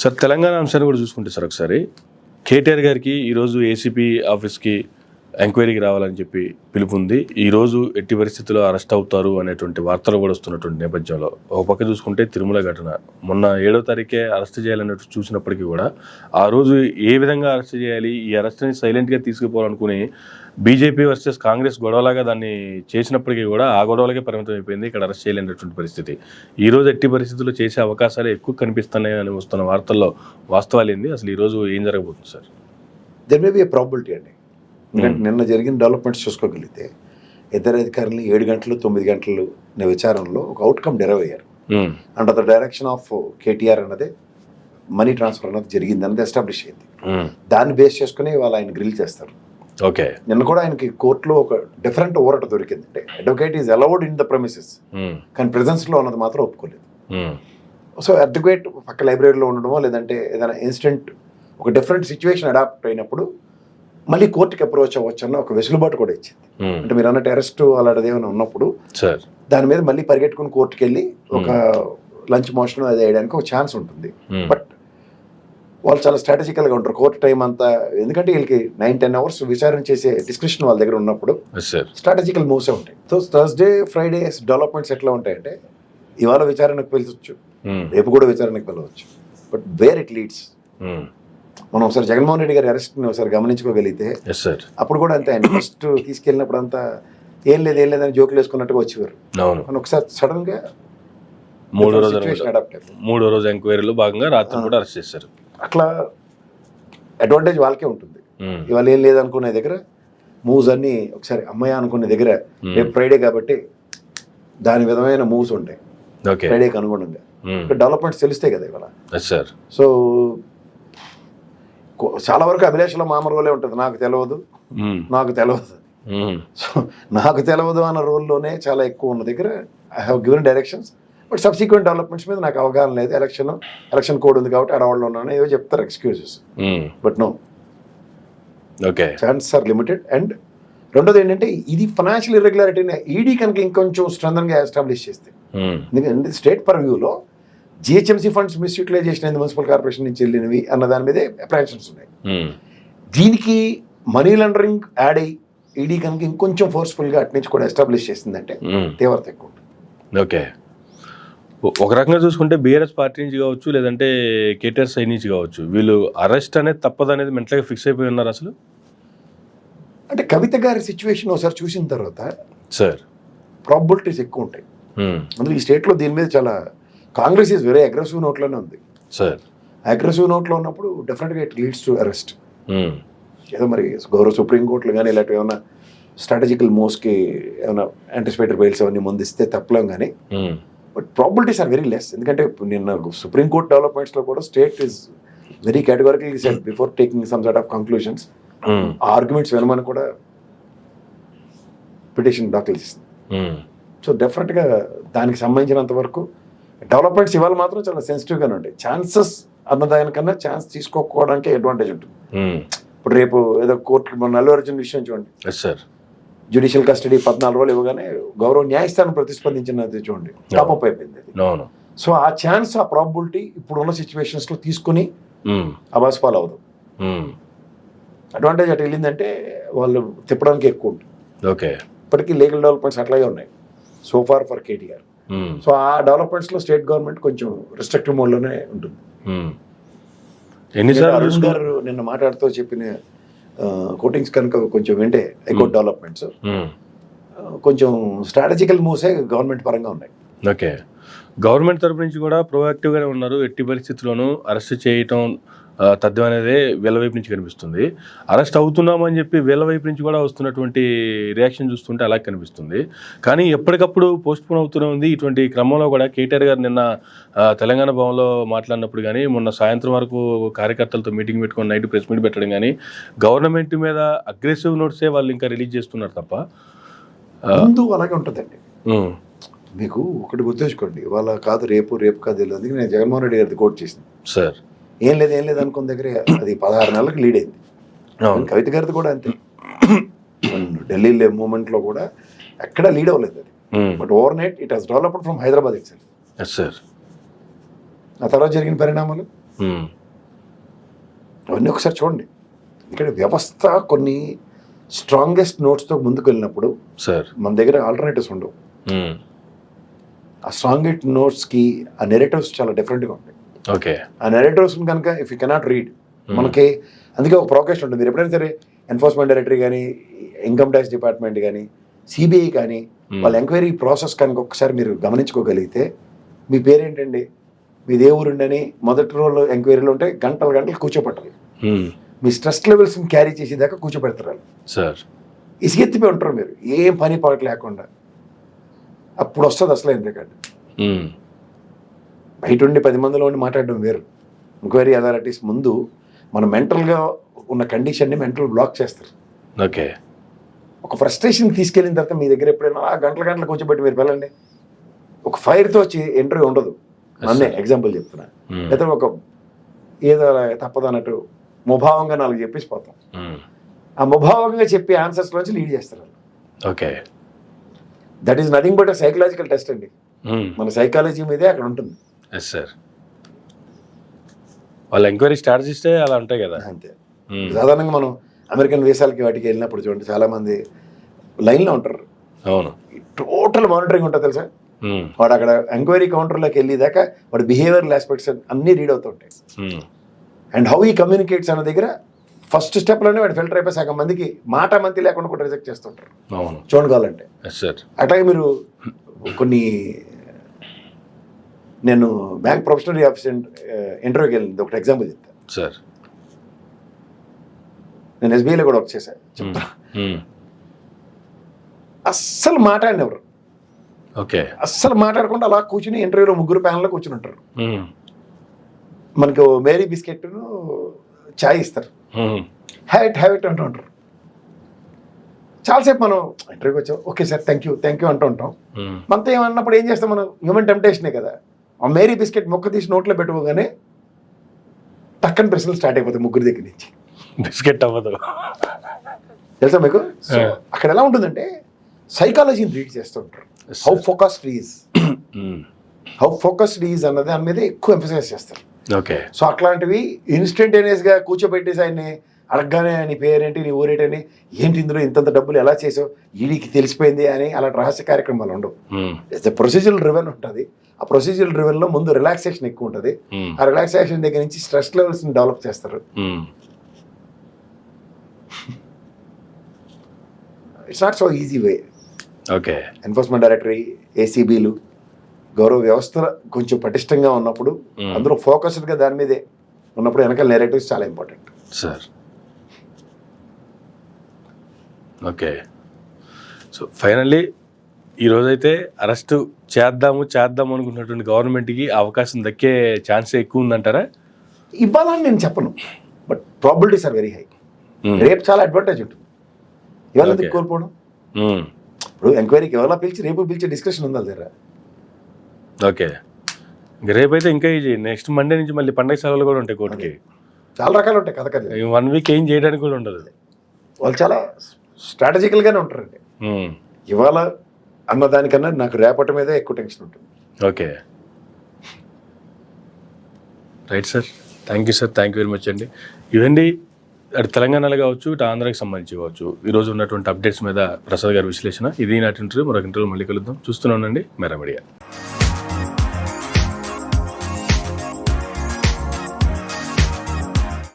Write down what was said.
Sir Telangana అంశాన్ని కూడా చూసుకుంటే సార్ ఒకసారి కేటీఆర్ గారికి ఈరోజు ఏసీపీ ఆఫీస్కి ఎంక్వైరీకి రావాలని చెప్పి పిలుపు ఉంది. ఈరోజు ఎట్టి పరిస్థితుల్లో అరెస్ట్ అవుతారు అనేటువంటి వార్తలు కూడా వస్తున్నటువంటి నేపథ్యంలో ఒక పక్క చూసుకుంటే తిరుమల ఘటన మొన్న 7వ తారీఖే అరెస్ట్ చేయాలన్నట్టు చూసినప్పటికీ కూడా ఆ రోజు ఏ విధంగా అరెస్ట్ చేయాలి, ఈ అరెస్ట్ని సైలెంట్గా తీసుకుపోవాలనుకుని బీజేపీ వర్సెస్ కాంగ్రెస్ గొడవలాగా దాన్ని చేసినప్పటికీ కూడా ఆ గొడవలకే పరిమితం అయిపోయింది. ఇక్కడ అరెస్ట్ చేయలేనటువంటి పరిస్థితి. ఈరోజు ఎట్టి పరిస్థితుల్లో చేసే అవకాశాలు ఎక్కువ కనిపిస్తున్నాయి అని వస్తున్న వార్తల్లో వాస్తవాలు ఏంది, అసలు ఈరోజు ఏం జరగబోతుంది sir? There may be A probability అండి. నిన్న జరిగిన డెవలప్మెంట్స్ చూసుకోగలిగితే ఇద్దరు అధికారులు 7 గంటలు 9 గంటలు విచారణలో ఒక అవుట్కమ్ డెరైవ్ అయ్యారు. Under the direction of KTR అన్నదే మనీ ట్రాన్స్ఫర్ అన్నది జరిగింది అన్నది ఎస్టాబ్లిష్ అయింది. దాన్ని బేస్ చేసుకుని వాళ్ళు ఆయన గ్రిల్ చేస్తారు. ఓకే, నిన్న కూడా ఆయనకి కోర్టులో ఒక డిఫరెంట్ ఓరట దొరికింది. అంటే advocate is allowed in the premises, కానీ ప్రెజెన్స్ లో ఉన్నది మాత్రం ఒప్పుకోలేదు. సో అడ్వకేట్ పక్క లైబ్రరీలో ఉండడమో లేదంటే ఏదైనా ఇన్సిడెంట్ ఒక డిఫరెంట్ సిచ్యువేషన్ అడాప్ట్ అయినప్పుడు మళ్ళీ కోర్టుకి అప్రోచ్ అవ్వచ్చు అన్న ఒక వెసులుబాటు కూడా ఇచ్చింది. అంటే మీరు అన్నట్టు అరెస్ట్ అలాంటిది ఏమైనా ఉన్నప్పుడు దాని మీద మళ్ళీ పరిగెట్టుకుని కోర్టుకి వెళ్ళి ఒక లంచ్ మోషన్ అది వేయడానికి ఒక ఛాన్స్ ఉంటుంది. బట్ వాళ్ళు చాలా స్ట్రాటజికల్గా ఉంటారు కోర్టు టైం అంతా, ఎందుకంటే వీళ్ళకి 9-10 అవర్స్ విచారణ చేసే డిస్క్రిప్షన్ వాళ్ళ దగ్గర ఉన్నప్పుడు స్ట్రాటజికల్ మూవ్సే ఉంటాయి. సో థర్స్డే ఫ్రైడే డెవలప్మెంట్స్ ఎట్లా ఉంటాయంటే ఇవాళ విచారణకు పిలవచ్చు, రేపు కూడా విచారణకు పిలవచ్చు, బట్ వేర్ ఇట్ లీడ్స్. మనం ఒకసారి జగన్మోహన్ రెడ్డి గారి అరెస్ట్ని ఒకసారి గమనించుకోగలిగితే అప్పుడు కూడా అంతే, ఆయన ఫస్ట్ తీసుకెళ్ళినప్పుడు అంతా ఏం లేదని జోకులు వేసుకున్నట్టుగా వచ్చేవారు. మనం ఒకసారి సడన్ గా 3వ రోజు ఎంక్వైరీలో భాగంగా రాత్రి కూడా అరెస్ట్ చేశారు. అట్లా అడ్వాంటేజ్ వాళ్ళకే ఉంటుంది. ఇవాళ ఏం లేదనుకునే దగ్గర మూవ్స్ అన్ని ఒకసారి అమ్మాయి అనుకునే దగ్గర రేపు ఫ్రైడే కాబట్టి దాని విధమైన మూవ్స్ ఉంటాయి ఫ్రైడేకి అనుగుణంగా. డెవలప్మెంట్స్ తెలిస్తే కదా ఇవాళ. సో చాలా వరకు అభిలాషలో మామూలు రోలే ఉంటుంది, నాకు తెలియదు. సో నాకు తెలియదు అన్న రోల్లోనే చాలా ఎక్కువ ఉన్న దగ్గర I have given directions, but subsequent developments మీద నాకు అవగాహన లేదు. ఎలక్షన్ కోడ్ ఉంది కాబట్టి అడవాళ్ళు ఉన్నాను ఏవో చెప్తారు excuses, but no, chances are limited. And రెండోది ఏంటంటే ఇది ఫైనాన్షియల్ ఇర్రెగ్యులారిటీని ఈడీ కనుక ఇంకొంచెం స్ట్రెంథన్గా ఎస్టాబ్లిష్ చేస్తే, ఎందుకంటే స్టేట్ పర్వ్యూలో జిహెచ్ఎంసీ ఫండ్స్ మిస్యూటిలైజేషన్ అయింది, మున్సిపల్ కార్పొరేషన్ నుంచి వెళ్ళినవి అన్న దాని మీదే అప్రహెన్షన్స్ ఉన్నాయి. దీనికి మనీ లాండరింగ్ యాడ్ అయ్యి ఈడీ కనుక ఇంకొంచెం ఫోర్స్ఫుల్గా అటు నుంచి కూడా ఎస్టాబ్లిష్ చేసిందంటే తీవ్రత ఎక్కువ ఉంటుంది. ఓకే, ఒక రకంగా చూసుకుంటే బీఆర్ఎస్ పార్టీ నుంచి కావచ్చు లేదంటే కేటీఆర్ సైడ్ నుంచి కావచ్చు, వీళ్ళు అరెస్ట్ అనేది తప్పదనేది మెంటల్గా ఫిక్స్ అయిపోయి ఉన్నారు అసలు. అంటే కవిత గారి సిచ్యువేషన్ ఒకసారి చూసిన తర్వాత సార్ ప్రాబిలిటీస్ ఎక్కువ ఉంటాయి. అందులో ఈ స్టేట్లో దీని మీద చాలా కాంగ్రెస్ ఈజ్ వెరీ అగ్రెసివ్ నోట్లోనే ఉంది సార్. అగ్రెసివ్ నోట్లో ఉన్నప్పుడు డెఫినెట్గా ఇట్ లీడ్స్ టు అరెస్ట్. ఏదో మరి గౌరవ సుప్రీంకోర్టులు కానీ ఇలాంటివి ఏమైనా స్ట్రాటజికల్ మూవ్స్కి ఏమైనా యాంటిసిపేటరీ బెయిల్స్ అవన్నీ ముందిస్తే తప్పలేం కానీ, but probabilities are very less. ఎందుకంటే నిన్న సుప్రీంకోర్టు డెవలప్మెంట్స్లో కూడా state is very categorically said before taking some sort of conclusions. Arguments వినమని కూడా పిటిషన్ దాఖలు చేసింది. సో డెఫినెట్గా దానికి సంబంధించినంత వరకు డెవలప్మెంట్స్ ఇవాళ మాత్రం చాలా సెన్సిటివ్గానే ఉంటాయి. ఛాన్సెస్ అన్నదానికన్నా ఛాన్స్ తీసుకోకపోవడానికి అడ్వాంటేజ్ ఉంటుంది. ఇప్పుడు రేపు ఏదో కోర్టు మన అల్లు అర్జున్ విషయం చూడండి, జ్యుడిషియల్ కస్టడీ 14 రోజులు ఇవ్వగానే గౌరవ న్యాయస్థానం ప్రతిస్పందించినది చూడండి, టాపప్ అయిపోయింది. సో ఆ ఛాన్స్, ఆ ప్రాబిలిటీ ఇప్పుడున్న సిచ్యువేషన్స్ లో తీసుకుని అబాస్ పాలు అవ్వదు. అడ్వాంటేజ్ అటు వెళ్ళిందంటే వాళ్ళు తిప్పడానికి ఎక్కువ ఉంటుంది. ఇప్పటికీ లీగల్ డెవలప్మెంట్స్ అట్లాగే ఉన్నాయి so far for KTR. So ఆ డెవలప్మెంట్స్ లో స్టేట్ గవర్నమెంట్ కొంచెం రిస్ట్రిక్టివ్ మోడ్ లోనే ఉంటుంది. అరుణ్ గారు నిన్న మాట్లాడుతూ చెప్పిన కోటింగ్స్ కనుక కొంచెం వింటే హైకోర్టు డెవలప్మెంట్స్ కొంచెం స్ట్రాటజికల్ మూవ్సే గవర్నమెంట్ పరంగా ఉన్నాయి. ఓకే, గవర్నమెంట్ తరపు నుంచి కూడా ప్రొయాక్టివ్గానే ఉన్నారు. ఎట్టి పరిస్థితుల్లోనూ అరెస్ట్ చేయటం తథ్యం అనేది వీళ్ళ వైపు నుంచి కనిపిస్తుంది. అరెస్ట్ అవుతున్నామని చెప్పి వీళ్ళ వైపు నుంచి కూడా వస్తున్నటువంటి రియాక్షన్ చూస్తుంటే అలా కనిపిస్తుంది. కానీ ఎప్పటికప్పుడు పోస్ట్పోన్ అవుతూనే ఉంది. ఇటువంటి క్రమంలో కూడా కేటీఆర్ గారు నిన్న తెలంగాణ భవన్లో మాట్లాడినప్పుడు కానీ, మొన్న సాయంత్రం వరకు కార్యకర్తలతో మీటింగ్ పెట్టుకొని నైట్ ప్రెస్ మీట్ పెట్టడం కానీ, గవర్నమెంట్ మీద అగ్రెసివ్ నోట్సే వాళ్ళు ఇంకా రిలీజ్ చేస్తున్నారు తప్ప ముందు అలాగే ఉంటుందండి. మీకు ఒకటి గుర్తుంచుకోండి, ఇవాళ కాదు రేపు కాదు తెలియదు. అందుకే నేను జగన్మోహన్ రెడ్డి గారిది కోట్ చేసింది సార్. ఏం లేదు అనుకున్న దగ్గర అది 16 నెలలకు లీడ్ అయింది. కవిత గారిది కూడా అంతే. ఢిల్లీ మూమెంట్ లో కూడా ఎక్కడ లీడ్ అవ్వలేదు అది, but over night it has developed from Hyderabad itself. ఆ తర్వాత జరిగిన పరిణామాలు అవన్నీ ఒకసారి చూడండి. ఇక్కడ వ్యవస్థ కొన్ని స్ట్రాంగెస్ట్ నోట్స్తో ముందుకు వెళ్ళినప్పుడు సార్ మన దగ్గర ఆల్టర్నేటివ్స్ ఉండవు. ఆ స్ట్రాంగెస్ట్ నోట్స్కి ఆ నెరేటివ్స్ చాలా డిఫరెంట్గా ఉంటాయి. ఓకే, ఆ నెరేటివ్స్ కనుక ఇఫ్ యూ కెనాట్ రీడ్, మనకి అందుకే ఒక ప్రోకేషన్ ఉంటుంది. మీరు ఎప్పుడైనా సరే ఎన్ఫోర్స్మెంట్ డైరెక్టరీ కానీ, ఇన్కమ్ ట్యాక్స్ డిపార్ట్మెంట్ కానీ, సిబిఐ కానీ, వాళ్ళ ఎంక్వైరీ ప్రాసెస్ కనుక ఒకసారి మీరు గమనించుకోగలిగితే, మీ పేరేంటండి, మీ దేవురుండని మొదటి రోజు ఎంక్వైరీలో ఉంటే గంటలు కూర్చోపెట్టాలి. మీ స్ట్రెస్ లెవెల్స్ని క్యారీ చేసేదాకా కూర్చోపెడతారు సార్. ఇసుగెత్తిపోయి ఉంటారు మీరు, ఏం పని పాట లేకుండా. అప్పుడు వస్తుంది అసలు రికార్డు. బయట ఉండి 10 మందిలో ఉండి మాట్లాడడం వేరు. ఎంక్వైరీ అథారిటీస్ ముందు మన మెంటల్గా ఉన్న కండిషన్ని మెంటల్ బ్లాక్ చేస్తారు. ఓకే, ఒక ఫ్రస్ట్రేషన్ తీసుకెళ్ళిన తర్వాత మీ దగ్గర ఎప్పుడైనా గంటలు కూర్చోబెట్టి మీరు వెళ్ళండి, ఒక ఫైర్తో వచ్చి ఇంటర్వ్యూ ఉండదు. నన్నే ఎగ్జాంపుల్ చెప్తున్నా. లేదా ఒక ఏదో తప్పదన్నట్టు ముభావంగా 4 చెప్పేసి పోతాం. ఆ ముభావంగా చెప్పి ఆన్సర్స్ నుంచి లీడ్ చేస్తారు. Okay, that is nothing but psychological test అండి. మన సైకాలజీ మీదే అక్కడ ఉంటుంది. Yes sir. వాళ్ళ ఎంక్వైరీ స్ట్రాటజిస్టే అలా ఉంటాయి కదా. అంతే. సాధారణంగా మనం అమెరికన్ వీసాలకి వాటికి వెళ్ళినప్పుడు చూడండి, చాలా మంది లైన్లో ఉంటారు. అవును, టోటల్ మానిటరింగ్ ఉంటుంది తెలుసా. వాడు అక్కడ ఎంక్వైరీ కౌంటర్లోకి వెళ్ళేదాకా వాడు బిహేవియరల్ ఆస్పెక్ట్స్ అన్నీ రీడ్ అవుతూ ఉంటాయి. అండ్ హౌ ఈ కమ్యూనికేట్స్ అన్న దగ్గర ఫస్ట్ స్టెప్లోనే వాడు ఫిల్టర్ అయిపోయి సగం మందికి మాట మంతి లేకుండా కూడా రిజెక్ట్ చేస్తుంటారు. అవును, చూడగాలంటే. అట్లాగే మీరు కొన్ని, నేను బ్యాంక్ ప్రొఫెషనరీ ఆఫీస్ ఇంటర్వ్యూకి వెళ్ళింది, ఒకటి ఎగ్జాంపుల్ చెప్తాను సార్. నేను ఎస్బీఐలో కూడా వర్క్ చేశాను. చెప్తా, అస్సలు మాట్లాడినెవరు. ఓకే, అస్సలు మాట్లాడకుండా అలా కూర్చుని ఇంటర్వ్యూలో 3 ప్యానల్లో కూర్చుని ఉంటారు. మనకు మేరీ బిస్కెట్ను చాయ్ ఇస్తారు, హ్యావ్ ఇట్ అంటూ ఉంటారు. చాలాసేపు మనం ఇంటర్వ్యూకి వచ్చాం, ఓకే సార్ థ్యాంక్ యూ అంటూ ఉంటాం. మనతో ఏమన్నప్పుడు ఏం చేస్తాం, మనం హ్యూమన్ టెంప్టేషనే కదా. ఆ మేరీ బిస్కెట్ మొక్క తీసి నోట్లో పెట్టుకోగానే టక్కని ప్రశ్నలు స్టార్ట్ అయిపోతాయి 3 దగ్గర నుంచి. బిస్కెట్ అవ్వదు తెలుసా మీకు. సో అక్కడ ఎలా ఉంటుందంటే సైకాలజీని రీడ్ చేస్తూ ఉంటారు. హౌ ఫోకస్డ్ ఈజ్ అన్నది దాని మీద ఎక్కువ ఎంఫసైజ్ చేస్తారు. ఓకే, సో అట్లాంటివి ఇన్స్టంటేనియస్గా కూర్చోబెట్టేసి ఆయన్ని అడగగానే నీ పేరేంటి, నీ ఊరేంటని, ఏంటి ఇందులో ఇంతంత డబ్బులు ఎలా చేసావు, ఈడికి తెలిసిపోయింది అని అలాంటి రహస్య కార్యక్రమాలు ఉండవు. ప్రొసీజరల్ డ్రివెన్ ఉంటుంది. ఆ ప్రొసీజరల్ డ్రివెన్లో ముందు రిలాక్సేషన్ ఎక్కువ ఉంటుంది. ఆ రిలాక్సేషన్ దగ్గర నుంచి స్ట్రెస్ లెవెల్స్ని డెవలప్ చేస్తారు. It's not so easy way. Okay, enforcement directory, ఏసీబీలు, గౌరవ వ్యవస్థ కొంచెం పటిష్టంగా ఉన్నప్పుడు, అందులో ఫోకస్డ్గా దాని మీదే ఉన్నప్పుడు వెనకాల నెరేటివ్స్ చాలా important sir. Okay, so finally ఈరోజైతే అరెస్ట్ చేద్దాము అనుకున్నటువంటి గవర్నమెంట్కి అవకాశం దక్కే ఛాన్సే ఎక్కువ ఉందంటారా? ఇవ్వాలని నేను చెప్పను, but probabilities are very high. రేపు చాలా అడ్వాంటేజ్ ఉంటుంది. ఇవాళ ఎందుకు కోల్పోవడం? ఇప్పుడు ఎంక్వైరీకి ఎవరైనా పిలిచి రేపు పిలిచే డిస్కషన్ ఉందా దగ్గర? ఓకే, ఇంక రేపైతే ఇంకా నెక్స్ట్ మండే నుంచి మళ్ళీ పండగ సెలవులు కూడా ఉంటాయి కోర్టుకి. చాలా రకాలు ఉంటాయి కథ కదా. 1 వీక్ ఏం చేయడానికి కూడా ఉండదు. వాళ్ళు చాలా స్ట్రాటజికల్గానే ఉంటారండి. ఇవాళ అన్న దానికన్నా నాకు రేపటి మీదే ఎక్కువ టెన్షన్ ఉంటుంది. Okay, right sir. Thank you sir, thank you very much అండి. ఇవండి అటు తెలంగాణలో కావచ్చు, ఇటు ఆంధ్రాకి సంబంధించి కావచ్చు, ఈరోజు ఉన్నటువంటి అప్డేట్స్ మీద ప్రసాద్ గారి విశ్లేషణ. ఇది నాటి ఇంటర్వ్యూ. మరొక ఇంటర్వ్యూ మళ్ళీ కలుద్దాం. చూస్తూనే ఉండండి మెరా మీడియా.